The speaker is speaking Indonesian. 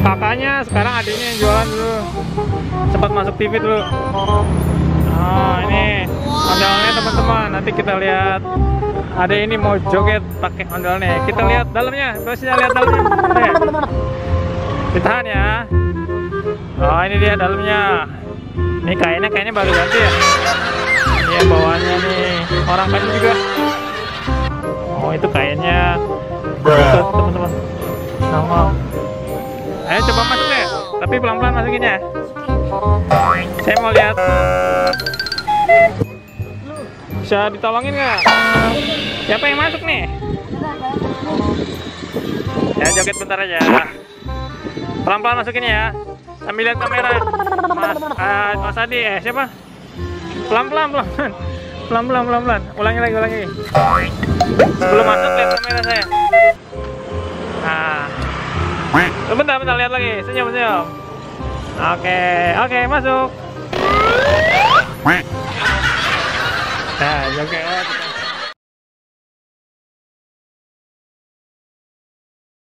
kakaknya, sekarang adiknya yang jualan dulu. Sempat masuk TV dulu. Oh, ini ondel-ondelnya teman-teman. Nanti kita lihat. Ada ini mau joget pakai ondel-ondelnya. Kita lihat dalamnya. Bosnya lihat dalamnya. Ditahan ya. Oh, ini dia dalamnya. Ini kayaknya baru ganti ya. Ini bawaannya nih. Orang kayu juga. Oh, itu kayaknya. Teman-teman. Nah, ayo coba masuk deh. Tapi pelan-pelan masukinnya. Saya mau lihat. Bisa ditolongin nggak? Siapa yang masuk nih? Ya, joget bentar aja. Pelan-pelan masukin ya. Sambil lihat kamera. Mas Adi, siapa? Pelan-pelan. Pelan-pelan. Ulangi lagi. Sebelum masuk lihat kamera saya. Nah. Bentar, lihat lagi. Senyum. Oke, masuk. Nah, joget.